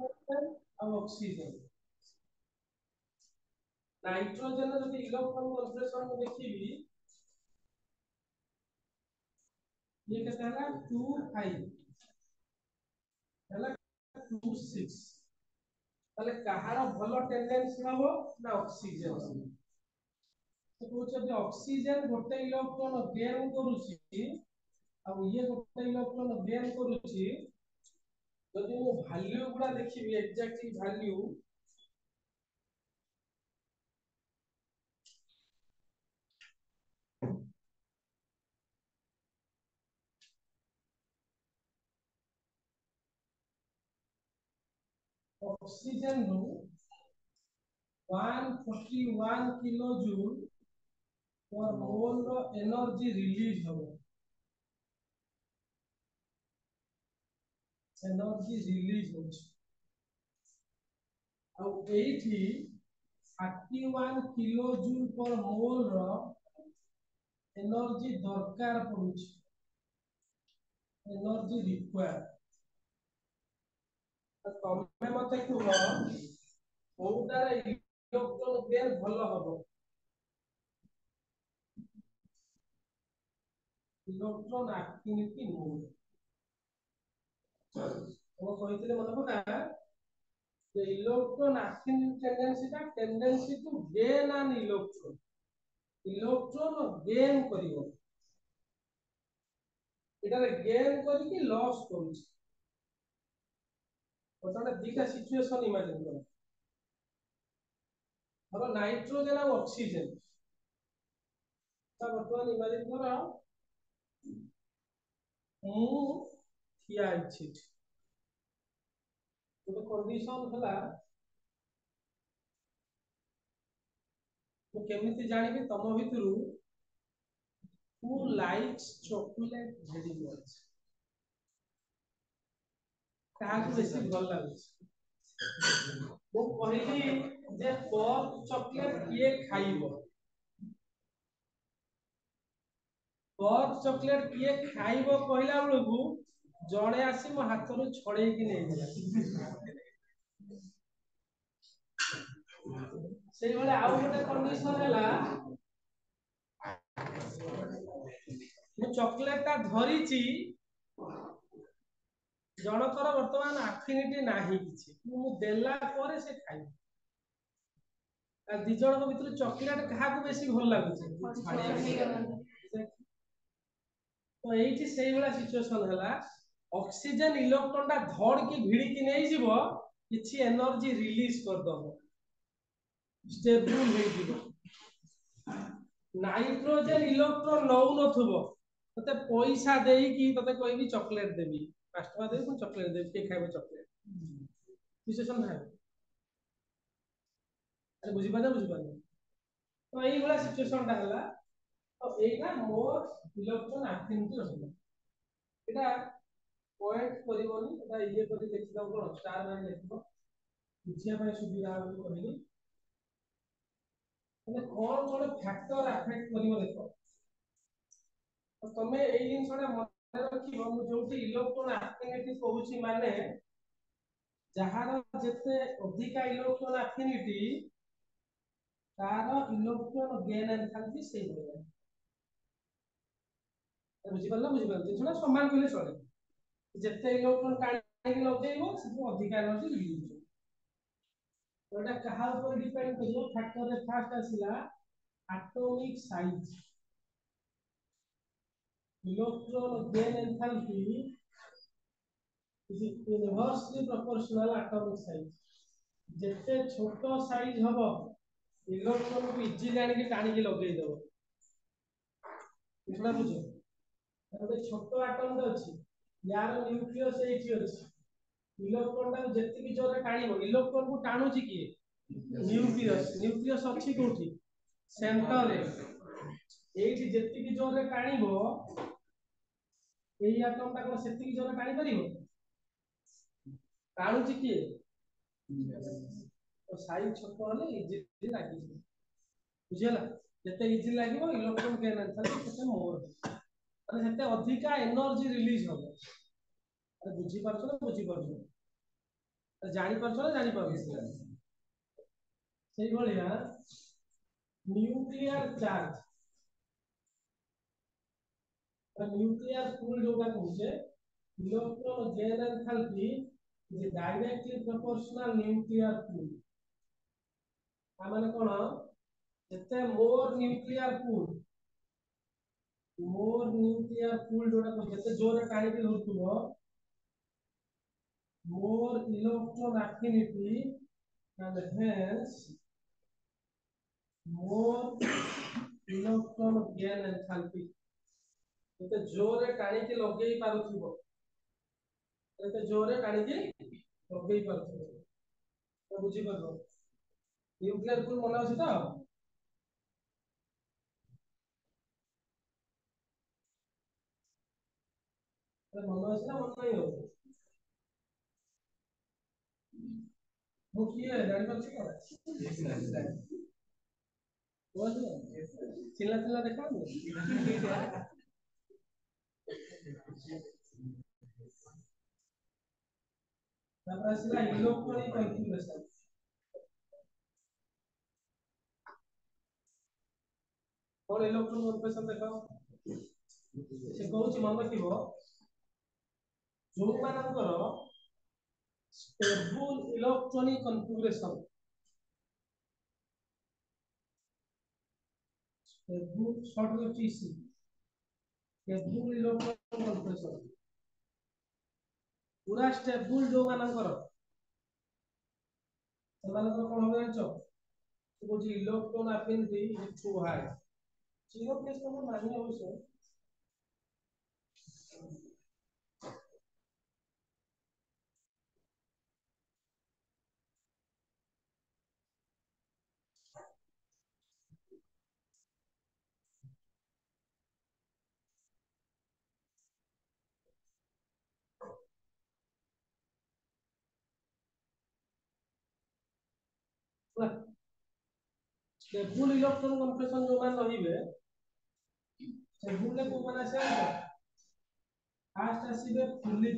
और oxygen nitrogen जब electron configuration को देखिबी ये कहता है 2 5 ହେଲା 2 6 তাহলে কাହାର ଭଲ টেন্ডেন্সি হবো না অক্সিজেন তো কোচ যদি অক্সিজেন ଗୋଟେ ইলেক্ট্রন গেন କରୁଛି ଆଉ ଇଏ ଗୋଟେ ଇଲେକ୍ଟ୍ରନ ଗେନ୍ କରୁଛି ଯଦି ମୁଁ ଭ୍ୟାଲ୍ୟୁ ଗୁଡା ଦେଖିବି एग्जैक्टली ଭ୍ୟାଲ୍ୟୁ ऑक्सीजन रो 141 किलो जूल पर मोल रो एनर्जी रिलीज हो एनर्जी रिलीज हो ଆଉ ଏଇଠି 31 किलो जूल पर मोल रो एनर्जी दरकार पड़ुଛି एनर्जी रिक्वायर तमे मते कुह कोउटारे इलेक्ट्रॉन गेन भलो हबो इलेक्ट्रॉन एक्टिविटी मोड वो कहितले मन पका the electron acting tendency to gain an electron gain करिवो एटारे गेन करिकि लॉस करूछ ओटाले दिका सिचुएशन इमेजिन करो हरो नाइट्रोजन और ऑक्सीजन ता वर्तमान इमेजिन करो मु थिया अछि तो कंडीशन हला तो केमिति जानिबे तम भितरु who likes chocolate very much काहाकु बेसी भल लागुछ वो कहली जे पर्क चॉकलेट किए खाइबो पर्क चॉकलेट किए खाइबो कहला बेलकु जणे आसी मो हाथरु छड़े कि नै गेला सेई बेले आउ गोटे कंडीशन हैला मु चॉकलेट ता धरिची जनकर वर्तमान एफिनिटी नाही किछि मु देला परे से खाइ आ दि जण को भितर चॉकलेट काहा को बेसी भल लागुछि तो एठी सेई वाला सिचुएशन हैला ऑक्सीजन इलेक्ट्रॉन ता धड़ की भिड़ी की नै जीवो किछि एनर्जी रिलीज कर दबो स्टेबल हे जीवो नाइट्रोजन इलेक्ट्रॉन नौ नथबो तते पैसा देई की तते कहबी चॉकलेट देबी 5 टका देबी चॉकलेट देबी के खाइबो चॉकलेट सिचुएशन है अरे बुझी पाना तो एई वाला सिचुएशन ता हला तो एटा मोर इलेक्ट्रॉन एक्टिविटी रहला एटा पॉइंट करिवनी एटा ये करी देखि दाउ कोन स्टार मार देखिबो बुझिया पाए सुविधा हो कहली মানে কোন ফ্যাক্টর এফেক্ট করিব দেখো তো তুমি এই জিনিসটা মনে রাখিব মু যোটি ইলেক্ট্রন অ্যাফিনিটি কହୁছি মানে যাହାର যেতে অধিকা ইলেক্ট্রন অ্যাফিনিটি তার ইলেক্ট্রন গেন এনথালপি সেই হবে বুঝি পারলা যেটা সমান কইলে চলে যেতে ইলেক্ট্রন টাইম লগাইব সেটা অধিকা এনার্জি রিলিজ হবে ওটা কাহার উপর ডিপেন্ড করিব ফ্যাক্টরে ফার্স্ট আসিলা atomic size electron gain enthalpy is inversely proportional atomic size जेते छोटो साइज हबो इलेक्ट्रॉन को इजीली आनी के टाणी के लगे देबो इतना बुझो एबे छोटो एटॉम द अछि यार न्यूक्लियस एठी अछि इलेक्ट्रॉन ता जेति की जोरे टाणीबो इलेक्ट्रॉन को टाणुची की न्यूक्लियस अछि कोठी सेंटर रे एठी जेति की जोरे टाणीबो एई एटम ता को सेति की जोरे टाणी परिबो टाणुची की तो साइज छोटो हले इजीली लागि बुझियला जेते इजी लागिबो इलेक्ट्रॉन गेन एंथैल्पी सेते मोर अरे सेते अधिका एनर्जी रिलीज होबो अरे बुझी पारछो ना बुझी पारछो जानी परछो ना जानी परछो सही भलिया न्यूक्लियर चार्ज न्यूक्लियर फुल जोटा कहूचे electron gain enthalpy is directly proportional nuclear full आ माने कोन जते मोर न्यूक्लियर फुल जोटा को जते जोरे टाणी के धरथुबो more electron affinity and hence more electron gain enthalpy जते जोरे टाणी के लगेई पारुथिबो जते जोरे टाणी के लगेई पारुथिबो तो बुझी परबो न्यूक्लियर फुल मन अछि त मन अछि ना मन नहीं हो वो किए जानि परछि को बोल चिल्ला चिल्ला देखा तापर आसिला इलेक्ट्रॉनिक कॉन्फ़िगरेशन और इलेक्ट्रॉन कॉन्फ़िगरेशन देखो से कहूची मन रखिबो जो मानकर stable electronic configuration stable short में टीसी स्टेबल इलेक्ट्रॉनिक कॉन्फ़िगरेशन पूरा स्टेबल जो मानकर सेमानकर कोन हो जानछो कहूची electron affinity is too high zero plus को मानी अवश्य स्टेबल इलेक्ट्रॉन कॉन्फ़िगरेशन जो मान रहिबे स्टेबल को माने से फास्ट आसीबे fully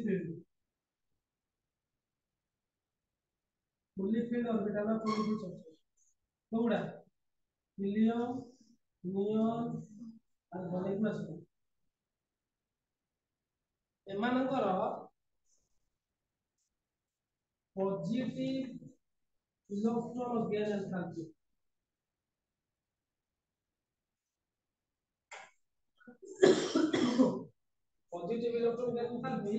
filled orbital fully filled सबसे कोउडा हीलियम नियॉन और गलेक्टस एमानकर positive electron gain enthalpy positive electron gain enthalpy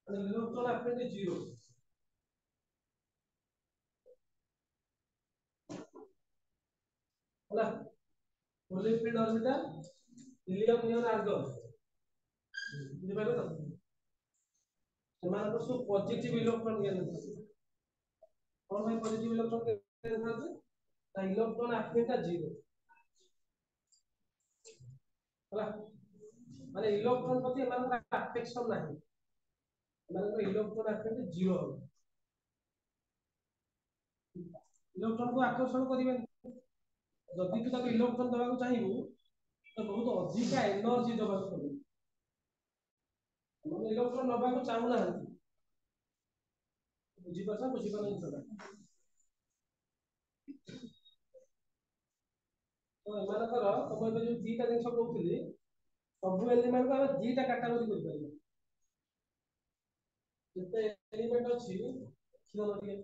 electron affinity zero होला fully filled orbital helium neon argon बुझि पाइलो ना सेमानकर सब पॉजिटिव इलेक्ट्रॉन गेन एंथैल्पी और भाई पॉजिटिव इलेक्ट्रॉन गेन एंथैल्पी ता इलेक्ट्रॉन अफिनिटी जीरो होला माने इलेक्ट्रॉन प्रति एमानकर अफेक्शन नाही एमानकर इलेक्ट्रॉन अफिनिटी जीरो इलेक्ट्रॉन को आकर्षण करिवे जदि तू ताको इलेक्ट्रॉन देबाक चाहिबू तो बहुत अधिक एनर्जी देबाक पड़े हम इलेक्ट्रॉन नबाक चाहू ना बुझी पाछा बुझी पाना जिसटा तो एमानकर तुम ए जो दीटा जिंस कहउतली सब एलिमेंट को हम दीटा कैटेगरी कर पारिबे जते एलिमेंट अछि किलो नदिए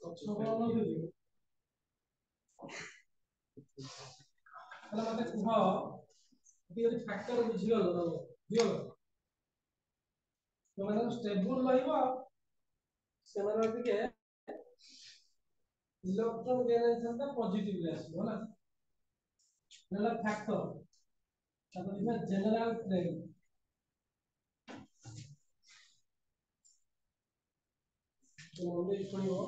अच्छा তাহলে মতে কুহ এটি যদি ফ্যাক্টর বুঝিগল বুঝিগল ସେମାନେ ଷ୍ଟେବୁଲ ରହିବ ସେମାନେ ଟିକେ ଇଲେକ୍ଟ୍ରନ ଗେନ୍ ଏନର୍ଜି ପଜିଟିଭ ରେ ଆସିବ ହେଲା ହେଲା ଫ୍ୟାକ୍ଟର ତାପରେ ଦେଖିବା ଜେନେରାଲ ଟ୍ରେଣ୍ଡ तो हमने इसको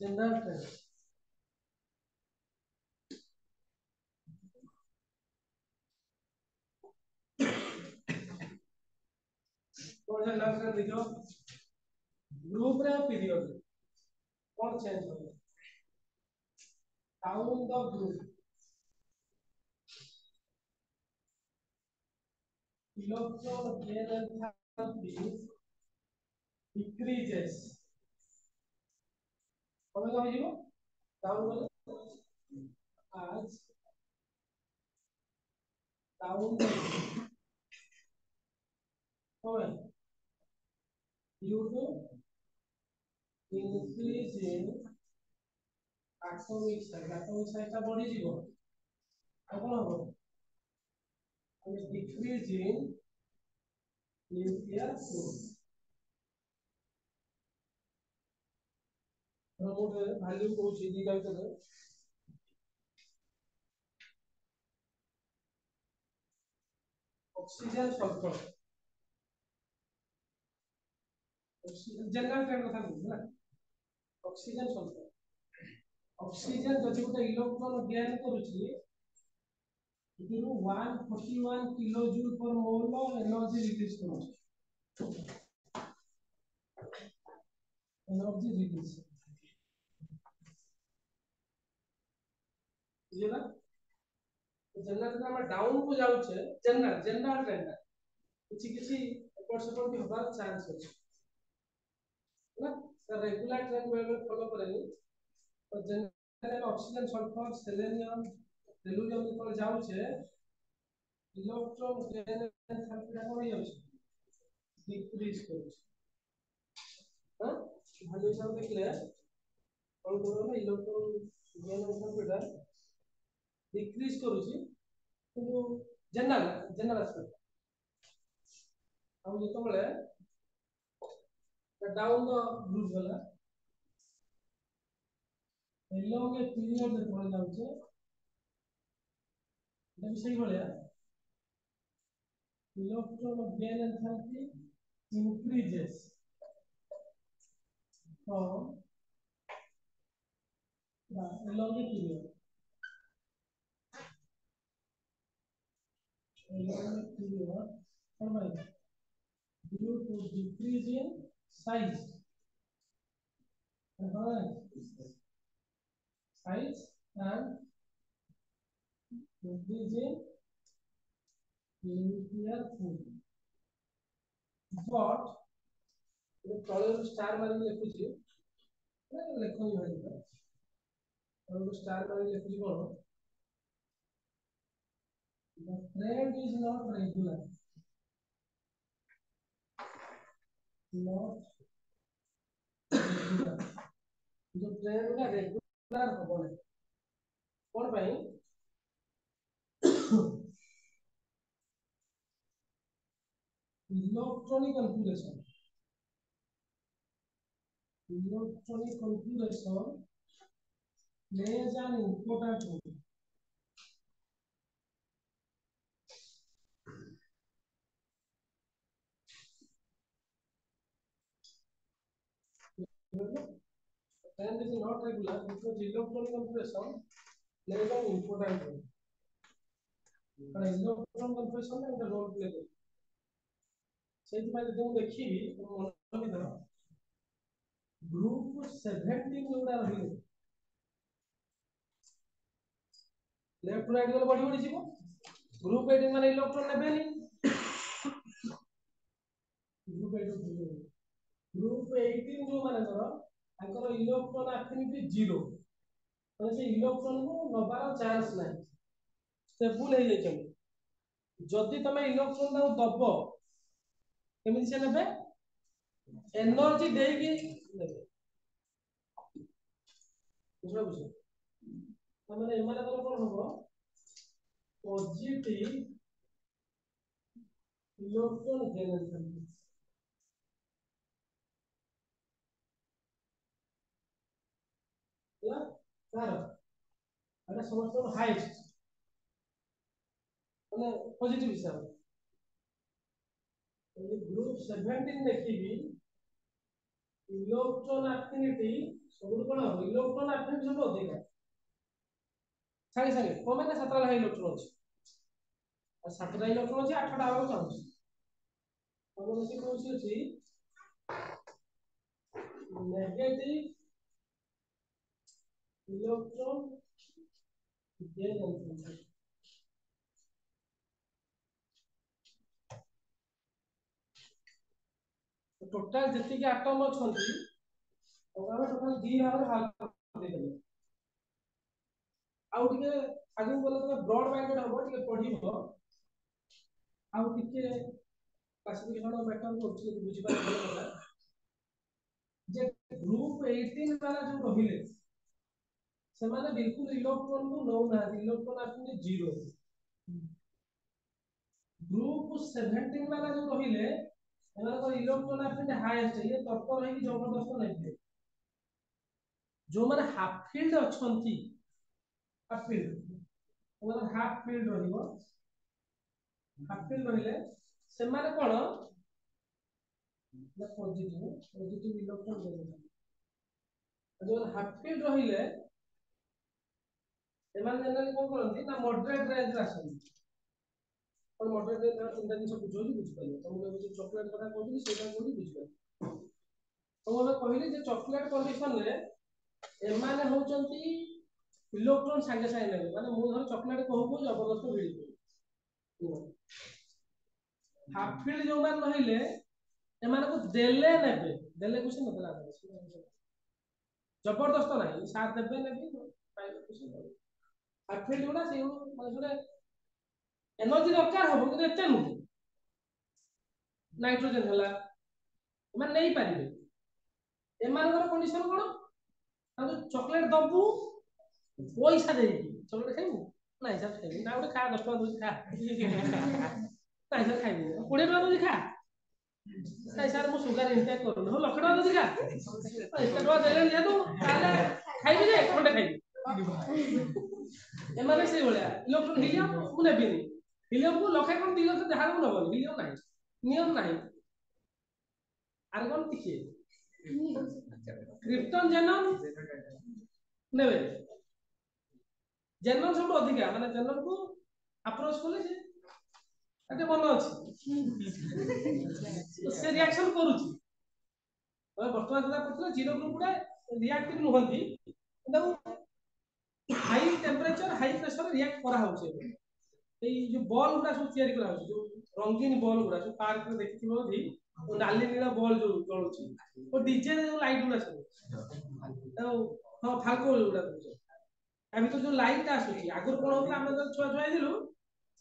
जनरल ट्रेंड तो जनरल ट्रेंड देखो ग्रुप रे पीरियड कौन चेंज हो down the group electron gain enthalpy decreases कौन हो जीवो डाउन गले आज डाउन कौन due to increase in atomic size टा बढ़ी जीवो आ कोन हो and decrease in nuclear force मोटे वैल्यू को दी जाय तो ऑक्सीजन सल्फर जनरल ट्रेंड कथा कहू ना ऑक्सीजन सल्फर ऑक्सीजन जदि गोटे इलेक्ट्रॉन गेन करूची इदिरु 141 किलो जूल पर मोल एनर्जी रिलीज करूची एनर्जी रिलीज ये ना जनरल ट्रेंड में डाउन को जाउछे जनरल ट्रेंड किछि किछि ऊपर सेपर भी होबार चांस अछि ना सर रेगुलर ट्रेंड में फॉलो करेंगे तो general oxygen sulphur selenium tellurium पर जाउछे इलेक्ट्रॉन गेन एंथैल्पी रा कोन जाउछे डिक्रीज करूछे हां वैल्यू सब देखले कोन करो ना इलेक्ट्रॉन गेन एंथैल्पी रा डिक्रीज करूछी किंतु जनरल एस्पेक्ट हम जेतो बळे डाउन द ग्रुप वाला एलोंग ए पीरियड जे पड़ जाउछे जब सही भलिया electron gain enthalpy increases from the elongate period due to decrease in size size and increase in nuclear fusion but ये तळे स्टार मारी लिखुची लेखन भाई तळे स्टार मारी लिखुची कोन the trend is not regular जो ट्रेंड का रेगुलर होबो कोन भाई electronic configuration plays an important role trend is not regular because electron configuration plays an important role but electron configuration में role play करे सेहि माने जो देखिबी मन में धर ग्रुप 17 जोड़ा रही लेफ्ट टू राइट गले बढ़ी बढ़ी जीवो ग्रुप 18 माने इलेक्ट्रॉन नेबेनी ग्रुप 18 जो माने करो ताकर इलेक्ट्रॉन एफिनिटी 0 माने से इलेक्ट्रॉन को नबार चांस नाही स्टेबल हे जाय जदि तमे इलेक्ट्रॉन दाउ दबो केमिति से नेबे एनर्जी देकी नेबे बुझलो बुझो तमे एमाने कोन होबो पॉजिटिव इलेक्ट्रॉन जनरेशन या तार अरे समस्त हाइट माने पॉजिटिव हिसाब ये ग्रुप 17 देखिबी इलेक्ट्रॉन एफिनिटी सब कोन इलेक्ट्रॉन एफिनिटी सब अधिक सागे सागे कमे ना सातरा इलेक्ट्रॉन अछि और सातरा इलेक्ट्रॉन अछि आठटा आरो चाहूछि तब से कोछि अछि नेगेटिव इलेक्ट्रॉन जनरेशन टोटल जति के एटम अछंती ओकरा टोटल 2 भाग भाग देले आउ टिके आगु बोले तो ब्रॉड बैंडेड हबो टिके पढिबो आउ टिके क्लासिफिकेशन ऑफ एटम को टिके बुझि पाले जे ग्रुप 18 वाला जो रहिले से माने बिल्कुल इलेक्ट्रॉन को नो ना इलेक्ट्रॉन आपने 0 ग्रुप 17 वाला जो रहिले एना को इलेक्ट्रॉन आपने हाईएस्ट है ये तत्पर है कि जबरदस्त नहीं जो माने हाफ फील्ड अछंती हाफ फील्ड ओला हाफ फील्ड रहिबो हाफ फील्ड रहिले से माने कोन ना पॉजिटिव इलेक्ट्रॉन जनरेशन जो हाफ फील्ड रहिले एमान जनरली कोन करंती ना मॉडरेट रेंज रासन और मॉडरेट रेंज का चिंता नहीं सब बुझो बुझ पाइलो तो मुझे जो चॉकलेट कथा कहली सेटा कोनी बुझ पाइलो तो मैं कहली जे चॉकलेट कंडीशन रे एमाने होचंती इलेक्ट्रॉन संगे संगे नेबे माने मु धर चॉकलेट कहबो जबरदस्त भिड़ी हाफ फील्ड जो मान रहिले एमाने को देले नेबे देले कुछ नतला जबरदस्त नाही साथ देबे नेबे पाइले कुछ नाही हाफ फील्ड गुना से माने एनर्जी दरकार हबो कि एते नु नाइट्रोजन हला माने नहीं पारिबे एमानकर कंडीशन कोन ताको चॉकलेट दबु पैसा देई चॉकलेट खाइबु नाही सर खाइबु ना उठे खा 10 टका दोसी खा नाही सर खाइबु 20 टका दोसी खा नाही सर मु सुगर इंटेक करू हो लख टका दोसी खा एते टका देले जेतु ताले खाइबि जे खंडे खाइबि एमाने से बोला इलेक्ट्रॉन हिलियम मु नेबिनी हिलियम को लखे कोन 2 लाख जहार को नबल हिलियम नाही नियम नाही आर्गन टिके क्रिप्टन जेनन नेबे जेनन सब अधिका माने जेनन को अप्रोच कोले जे एते मन अछि से रिएक्शन करूची और वर्तमान सुधा पड़ता जीरो ग्रुप गुडा रिएक्टिव नहंती किंतु high temperature high pressure react करा होचे ए जो बॉल गुडा सब तयारी करा होचे जो रंगीन बॉल गुडा जो पार्क में देखिथिबो दी ओ नाली नीला बॉल जो जळुची ओ डीजे रे जो लाइट गुडा सब हां फाल्को गुडा आ भीतर जो लाइट आसुची आगुर कोन होता हम जब छुआ छुआ दिलु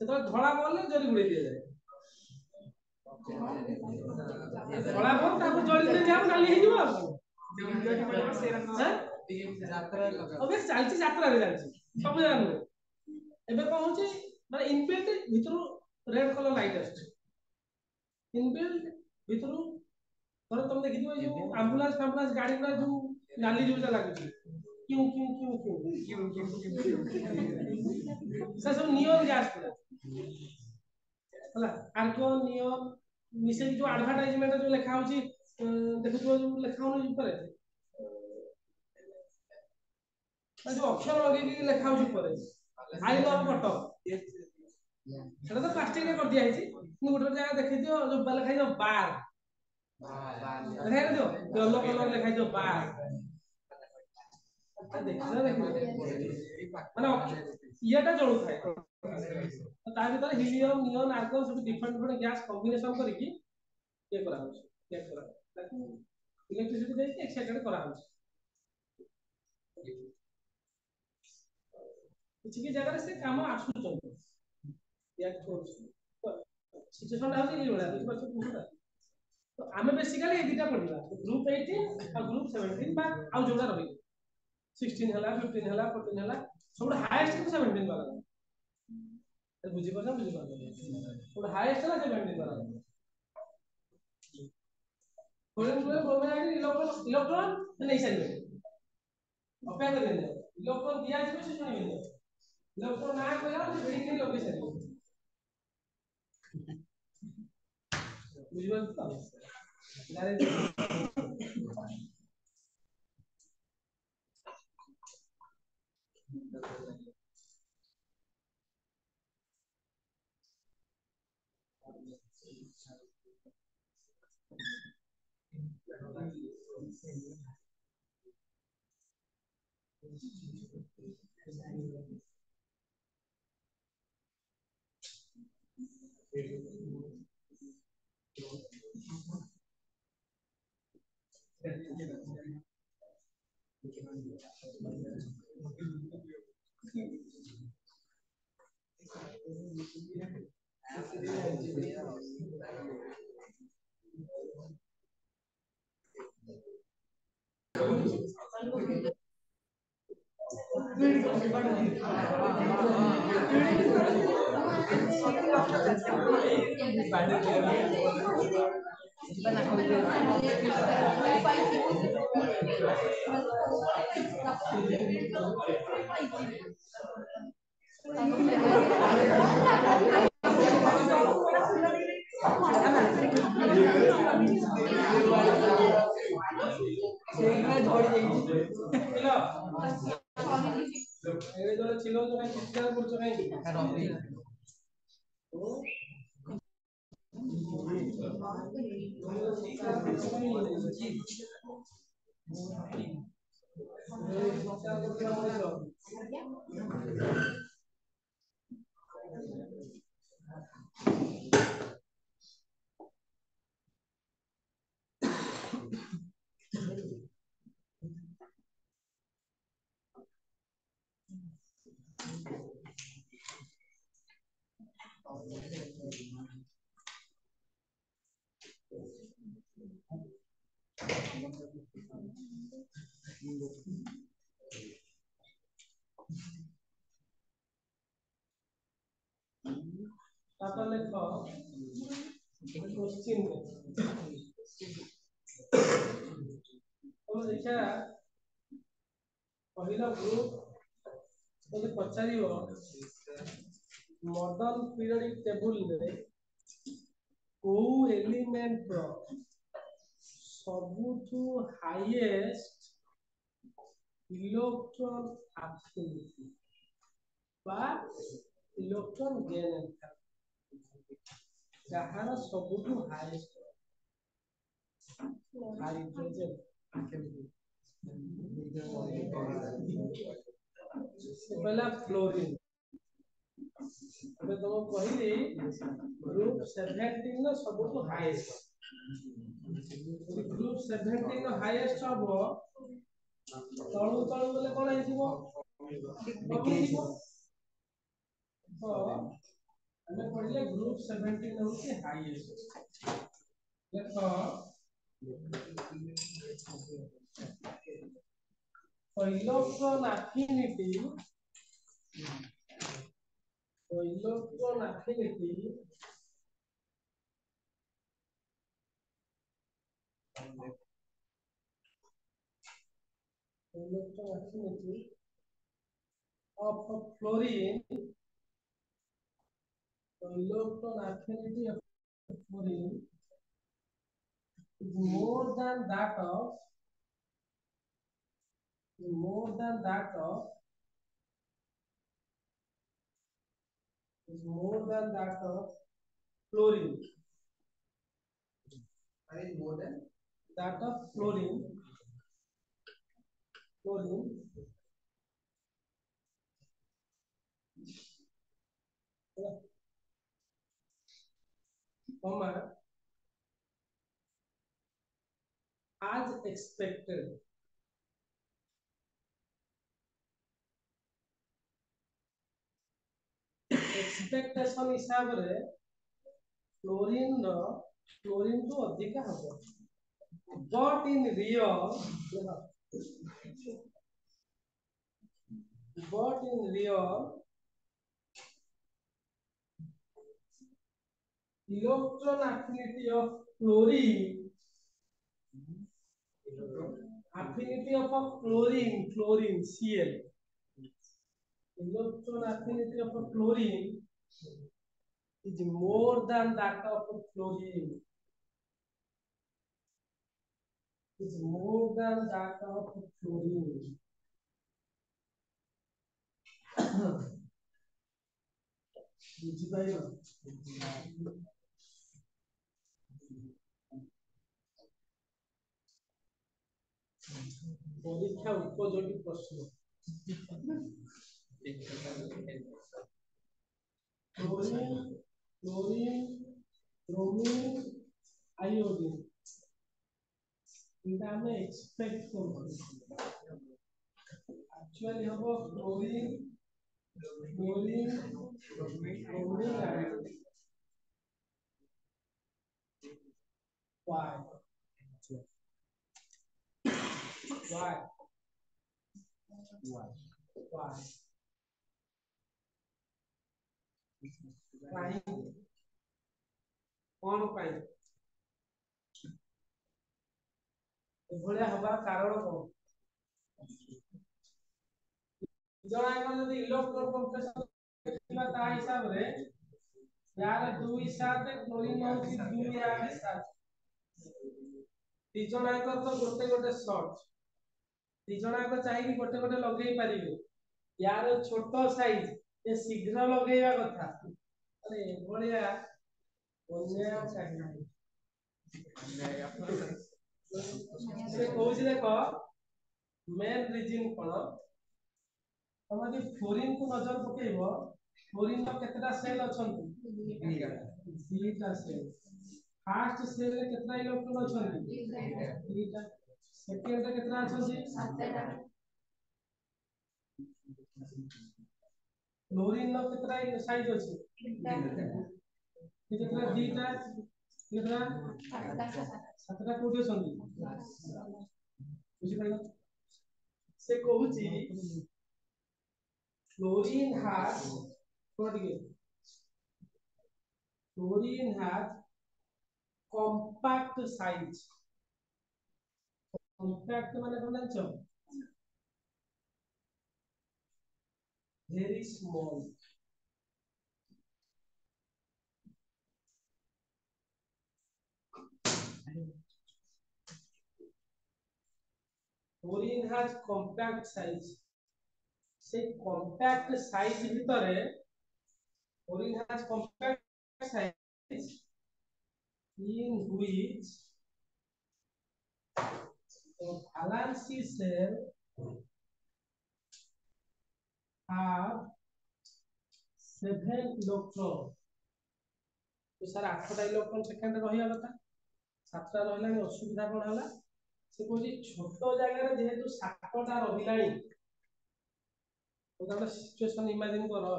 से तो धळा बॉल ले जरी गुडी दिए जाय धळा बॉल तापर जळी दे जाम नाली हे जिवो हां यात्रा अबे चालची यात्रा रे चालची सब जान एबे कोन होची माने इनबिल्ट भीतर रेड कलर लाइट आसुची इनबिल्ट भीतर पर तुम देखिथिबो जो एम्बुलेंस गाड़ी गुडा जो नाली जो लागुची क्यों से सब नियन गैस पूरा हला आर्गन नियन मिसे जो एडवर्टाइजमेंट जो लिखा होची देखिथिबो जो लिखा होनी ऊपर जो अक्षर लगे कि लिखा होची ऊपर आई लव कटक सेटा तो प्लास्टिक रे कर दिया हैची गोटे जगह देखिथिबो जो लिखा है बार ଦେଖାଇ ଦିଅ ୟେଲୋ କଲର ଲେଖାଇ ଦିଅ ବାର୍ ଦେଖିଲ ମାନେ ଇଏଟା ଜଳୁଥାଏ ତା ଭିତରେ ହିଲିୟम ନିଅନ ଆର୍ଗନ ସବୁ डिफरेंट डिफरेंट ଗ୍ୟାस କମ୍ବିନେସନ କରିକି ଇଏ କରା ହଉଛି ଚେକ୍ କରା ତାକୁ ଇଲେକ୍ଟ୍ରିସିଟି ଦେଇକି ଏକ୍ସାଇଟେड କରା ହଉଛି କିଛି କି ଜାଗାରେ ସେ କାମ ଆସୁଛନ୍ତି ରିଆକ୍ଟ କରୁଛି सिचुएशन होती है बड़ा कुछ बच्चों पूछता तो हमें बेसिकली ये दिटा पढ़िबा ग्रुप 18 और ग्रुप 17 बा आउ जोड़ा रही 16 हला 15 हला 14 हला सब हाईएस्ट तो 17 वाला तो बुझी पड़ना सब हाईएस्ट ना 17 वाला कोरियन में बोलबे कि इलेक्ट्रॉन नहीं साइबे अपेक्षा करें इलेक्ट्रॉन दिया जिबे से सुनिबे इलेक्ट्रॉन ना कहला से वेडिंग नहीं लगे साइबे बुझिबा तो तापर लिखो क्वेश्चन तो देखा पहिला ग्रुप तो पचारियो मॉडर्न पीरियोडिक टेबल रे को एलिमेंट रो सबुठु हाईएस्ट इलेक्ट्रॉन एफिनिटी बा इलेक्ट्रॉन गेन एंथैल्पी जहार सबुठु हाईएस्ट हाइड्रोजन पहला फ्लोरीन अबे तुम कहली ग्रुप 17 नो सबुठु हाईएस्ट ग्रुप 17 नो हाईएस्ट हबो तळु तळु बोले कोन हेतिबो डिक्रीज तो हमें पढ़ले ग्रुप 17 होती हाईएस्ट देखो तो electron affinity of fluorine electron affinity of fluorine is more than that of chlorine is more than that of fluorine. Comma, as expected. Expectation हिसाब रे फ्लोरीन तो अधिक हबो, but in real electron affinity of chlorine Cl, electron affinity of chlorine is more than that of fluorine. Is more than that of fluorine. बुझिपाइल परीक्षा उपयोगी प्रश्न chlorine bromine iodine इनका हमें एक्सपेक्ट करते एक्चुअली हम क्लोरीन ब्रोमीन आयोडीन why कौन पाई एभलिया हवा कारण कौन जणा को यदि इलेक्ट्रॉन कॉम्प्लेक्स देखिबा ता हिसाब रे यार 2 साथ क्लोरीन होची 2 यार साथ तीजणा को तो गोटे शॉट तीजणा को चाहिए गोटे लगेई पारिबे यार छोटो साइज ये शीघ्र लगेଇବା कथा अरे एभलिया अन्याय चाहिए से कहूची देख मेन रीजन कोन तुम जे फ्लोरीन को नजर पकेइबो फ्लोरीन रो केतरा सेल अछंती दीटा सेल फर्स्ट सेल रे केतरा इलेक्ट्रॉन अछंती दीटा सेकंड रे केतरा अछंती सातटा फ्लोरीन रो केतरा साइज अछि केतरा दीटा केतरा सातटा कोठी अछंती बुझि पाइलो से कहूची Fluorine has compact size. Compact माने कोन जानो very small. Fluorine has compact size. से compact size ভিতরে fluorine has compact size in which the valence cell have 7 electron तो सर 8टा इलेक्ट्रॉन सेकंड रहिया कथा 7टा रहलानी असुविधा कोन हला से कोजी छोटो जगह रे जेहेतु 7टा रहिलानी तो सिचुएशन इमेजिन करो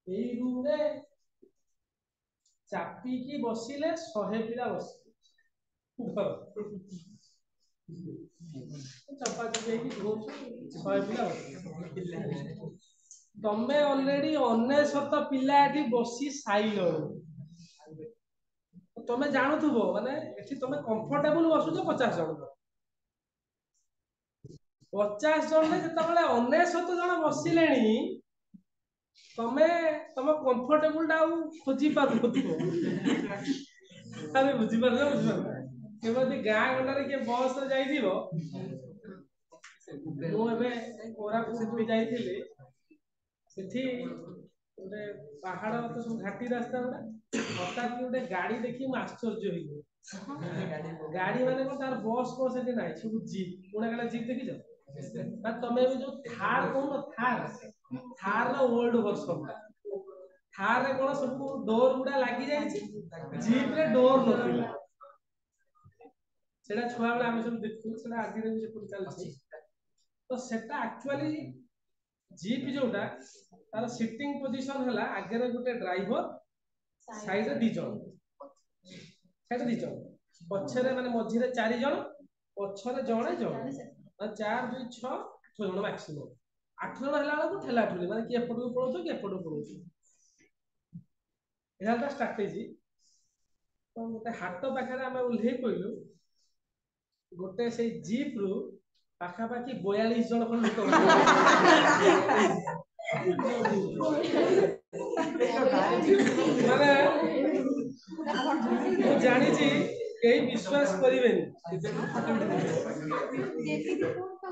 एई रूम रे चापी की बसिले 100 पिला बसिले चपा चपी की रूम 100 पिला तमे ऑलरेडी 99 पिला एठी बसी साइलो तमे जानथुबो माने एठी तमे कंफर्टेबल बसुछो 50 जण 50 जण ने जतबेले 99 जण बसिलेनी तमे तम कंफर्टेबल डाउ खोजी पारबो अरे बुझी पारलो केबे गां गंडारे के बस रे जाई दिबो मो एबे कोरापुट भी जाई थिले सेठी गोटे पहाड़ तो सब घाटी रास्ता गुड़ा हठात गोटे गाड़ी देखी आश्चर्य हो गाड़ी माने को तार बस बस एटी नाही सब जीप पुणे काला जीप देखि जा तमे भी जो थार कोन थार थार रो ओल्ड वर्जन थार रे कोन सब डोर गुडा लागि जाई छी जीप रे डोर नथिला सेटा छुआ बेला हम सब देखु सेटा आदि रे भी चल छी तो सेटा एक्चुअली जीप जोटा तार सिटिंग पोजीशन हला आगे रे गुटे ड्राइवर साइड रे दी जण साइड दी जण पछरे माने मझी रे 4 जण पछरे जणे जण 4 2 6 6 जण मैक्सिमम 8 जण हला को ठेला ठुली माने कि एपटो पळो कि एपटो पळो एहाटा स्ट्रेटजी तो गोटे हाट पाखरे आमे उल्हे कइलु गोटे से जीप रु पाखा पाखी 42 जण को लोक माने मु जानि छी केही विश्वास करिवेनी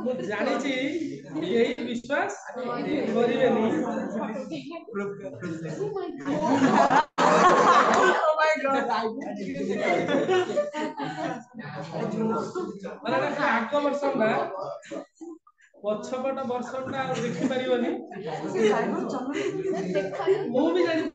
मु जानि छी केही विश्वास करिवेनी oh my god माने आगो वर्षन ना पछपट वर्षन ना देखि परिबनी मु भी जानि